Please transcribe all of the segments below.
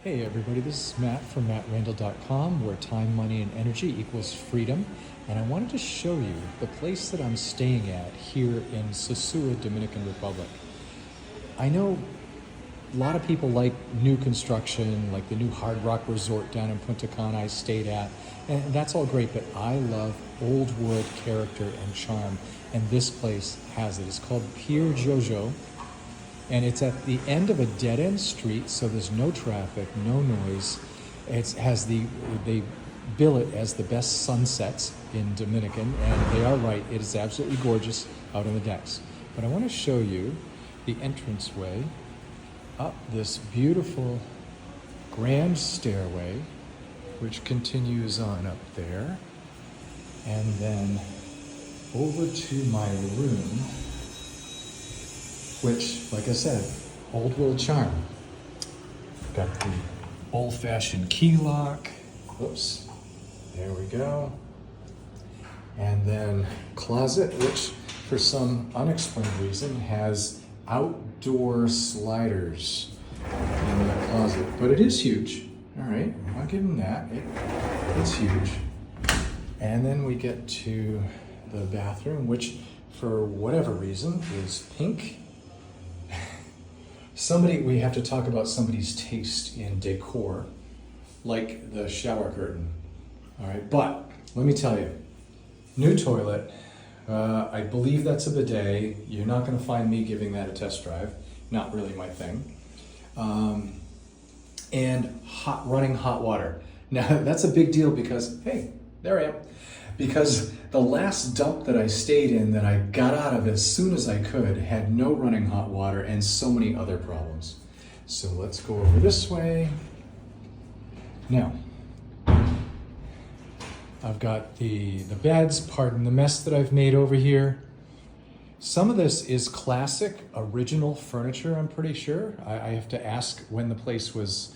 Hey everybody, this is Matt from mattrandall.com, where time, money, and energy equals freedom. And I wanted to show you the place that I'm staying at here in Sosua, Dominican Republic. I know a lot of people like new construction, like the new Hard Rock Resort down in Punta Cana I stayed at, and that's all great, but I love old world character and charm, and this place has it. It's called Piergiorgio. And it's at the end of a dead-end street, so there's no traffic, no noise. They bill it as the best sunsets in Dominican, and they are right. It is absolutely gorgeous out on the decks. But I want to show you the entranceway up this beautiful grand stairway, which continues on up there, and then over to my room, which, like I said, old world charm. Got the old-fashioned key lock. Whoops, there we go. And then closet, which for some unexplained reason has outdoor sliders in the closet. But it is huge. All right, I'll give them that. It's huge. And then we get to the bathroom, which for whatever reason is pink. We have to talk about somebody's taste in decor, like the shower curtain. All right, but let me tell you, new toilet. I believe that's a bidet. You're not going to find me giving that a test drive. Not really my thing. And running hot water. Now that's a big deal because, hey, there I am. Because the last dump that I stayed in that I got out of as soon as I could had no running hot water and so many other problems. So let's go over this way. Now, I've got the beds, pardon the mess that I've made over here. Some of this is classic, original furniture, I'm pretty sure. I have to ask when the place was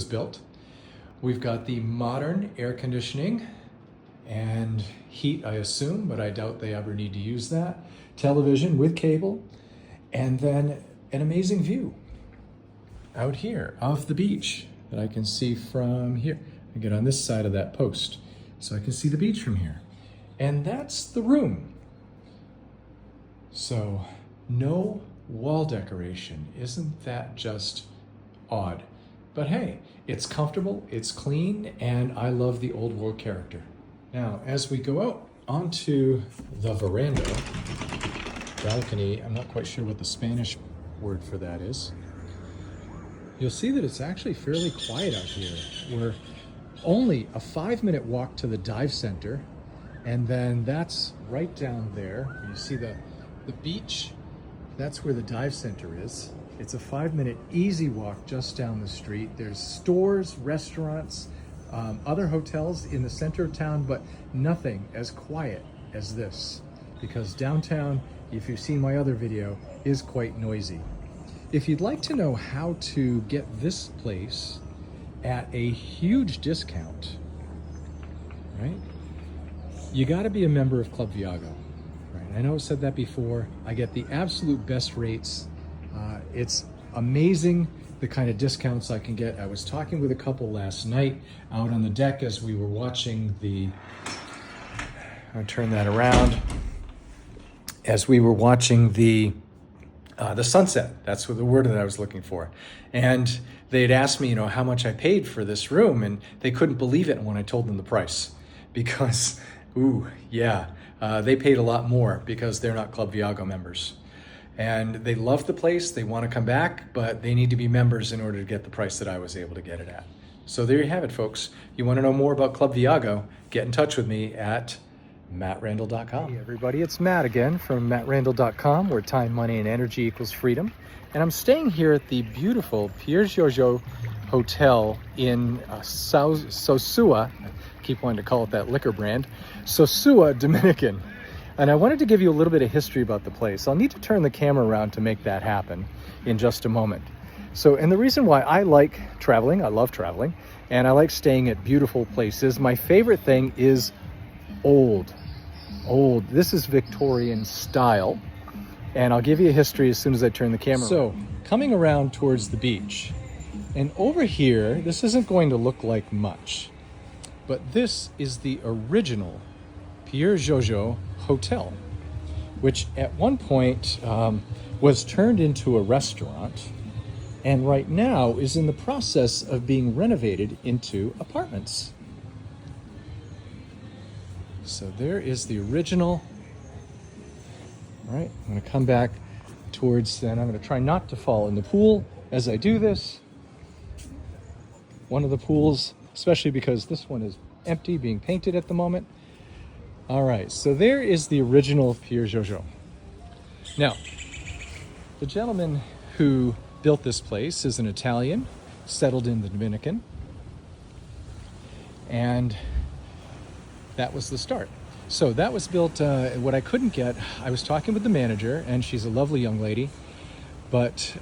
built. We've got the modern air conditioning and heat, I assume, but I doubt they ever need to use that. Television with cable, and then an amazing view out here of the beach that I can see from here. I get on this side of that post, so I can see the beach from here. And that's the room. So, no wall decoration. Isn't that just odd? But hey, it's comfortable, it's clean, and I love the old world character. Now, as we go out onto the veranda, balcony, I'm not quite sure what the Spanish word for that is, you'll see that it's actually fairly quiet out here. We're only a 5-minute walk to the dive center, and then that's right down there. You see the beach, that's where the dive center is. It's a 5-minute easy walk just down the street. There's stores, restaurants, other hotels in the center of town, but nothing as quiet as this, because downtown, if you've seen my other video, is quite noisy. If you'd like to know how to get this place at a huge discount, right? You gotta be a member of Club Viago, right? I know I've said that before. I get the absolute best rates. It's amazing the kind of discounts I can get. I was talking with a couple last night out on the deck as we were watching I'll turn that around. As we were watching the sunset, that's the word that I was looking for. And they'd asked me, how much I paid for this room, and they couldn't believe it when I told them the price. Because, they paid a lot more because they're not Club Viago members. And they love the place, they want to come back, but they need to be members in order to get the price that I was able to get it at. So there you have it, folks. You want to know more about Club Viago, get in touch with me at mattrandall.com. Hey everybody, it's Matt again from mattrandall.com, where time, money, and energy equals freedom. And I'm staying here at the beautiful Piergiorgio Hotel in Sosua. I keep wanting to call it that liquor brand. Sosua, Dominican. And I wanted to give you a little bit of history about the place. I'll need to turn the camera around to make that happen in just a moment. And the reason why I like traveling, I love traveling, and I like staying at beautiful places. My favorite thing is old. This is Victorian style, and I'll give you a history as soon as I turn the camera around. So, coming around towards the beach, And over here, this isn't going to look like much, but this is the original Piergiorgio Hotel, which at one point was turned into a restaurant, and right now is in the process of being renovated into apartments. So there is the original. All right, I'm gonna come back towards, then I'm gonna try not to fall in the pool as I do this. One of the pools, especially because this one is empty, being painted at the moment. All right, so there is the original Piergiorgio. Now, the gentleman who built this place is an Italian, settled in the Dominican, and that was the start. So that was built, what I couldn't get, I was talking with the manager, and she's a lovely young lady, but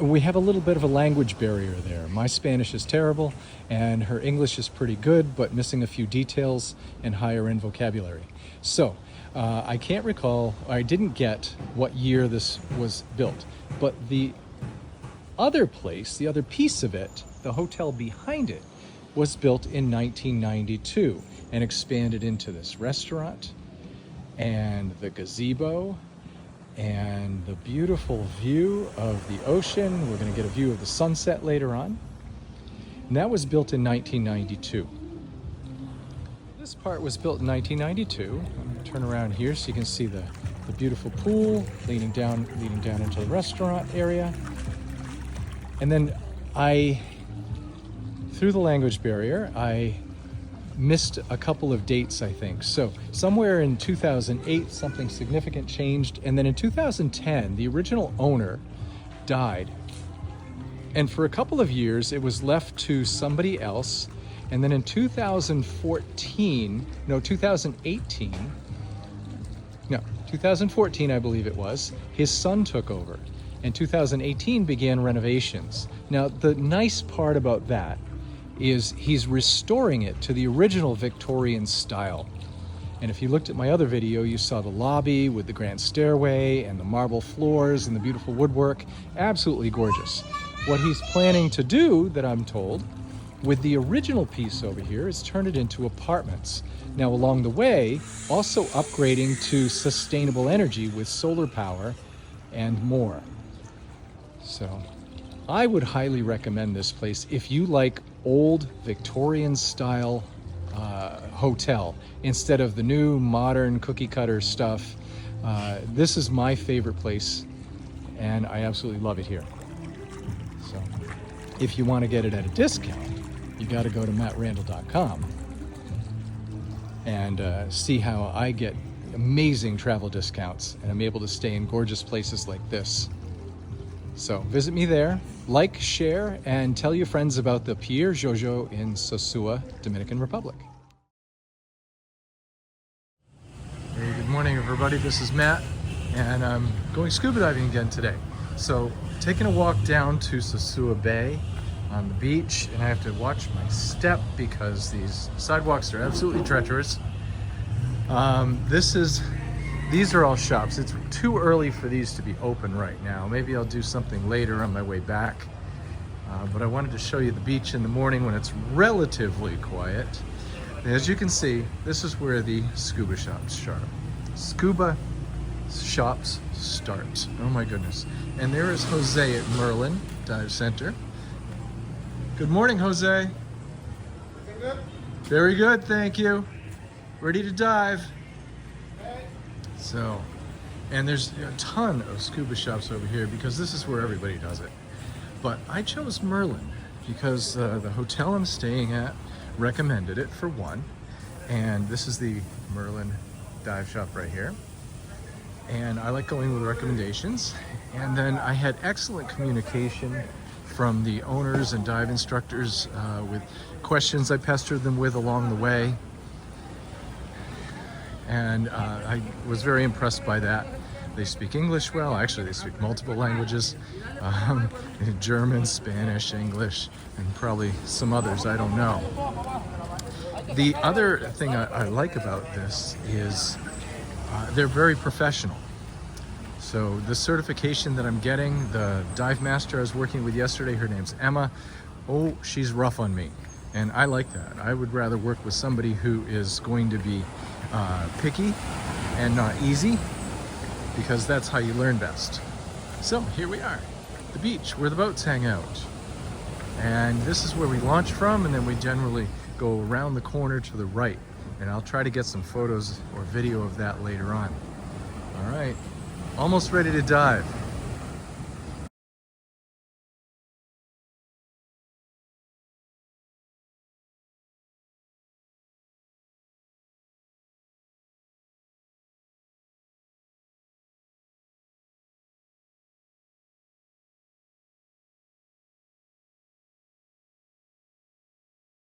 we have a little bit of a language barrier there. My Spanish is terrible, and her English is pretty good, but missing a few details and higher end vocabulary. So I can't recall, I didn't get what year this was built, but the other place, the other piece of it, the hotel behind it, was built in 1992 and expanded into this restaurant and the gazebo and the beautiful view of the ocean. We're going to get a view of the sunset later on. And that was built in 1992. This part was built in 1992. I'm going to turn around here so you can see the beautiful pool leading down into the restaurant area. And then through the language barrier, I missed a couple of dates, I think. So somewhere in 2008, something significant changed. And then in 2010, the original owner died. And for a couple of years, it was left to somebody else. And then in 2014, I believe it was, his son took over. And 2018 began renovations. Now, the nice part about that is he's restoring it to the original Victorian style. And if you looked at my other video, you saw the lobby with the grand stairway and the marble floors and the beautiful woodwork. Absolutely gorgeous. What he's planning to do, that I'm told, with the original piece over here is turn it into apartments. Now, along the way, also upgrading to sustainable energy with solar power and more. So I would highly recommend this place if you like old Victorian style hotel instead of the new modern cookie cutter stuff. This is my favorite place, and I absolutely love it here. So if you want to get it at a discount, you got to go to mattrandall.com and see how I get amazing travel discounts, and I'm able to stay in gorgeous places like this. So visit me there, like, share, and tell your friends about the Piergiorgio in Sosua, Dominican Republic. Hey, good morning, everybody. This is Matt, and I'm going scuba diving again today. So taking a walk down to Sosua Bay on the beach, and I have to watch my step because these sidewalks are absolutely treacherous. These are all shops. It's too early for these to be open right now. Maybe I'll do something later on my way back. But I wanted to show you the beach in the morning when it's relatively quiet. As you can see, this is where the scuba shops start. Scuba shops start. Oh my goodness. And there is Jose at Merlin Dive Center. Good morning, Jose. Everything good? Very good, thank you. Ready to dive. So, and there's a ton of scuba shops over here because this is where everybody does it. But I chose Merlin because the hotel I'm staying at recommended it for one. And this is the Merlin dive shop right here. And I like going with recommendations. And then I had excellent communication from the owners and dive instructors with questions I pestered them with along the way. And I was very impressed by that. They speak English well. Actually, they speak multiple languages. German, Spanish, English, and probably some others, I don't know. The other thing I like about this is they're very professional. So the certification that I'm getting, the dive master I was working with yesterday, her name's Emma. Oh, she's rough on me. And I like that. I would rather work with somebody who is going to be picky and not easy, because that's how you learn best. So here we are, the beach where the boats hang out. And this is where we launch from, and then we generally go around the corner to the right. And I'll try to get some photos or video of that later on. All right, almost ready to dive.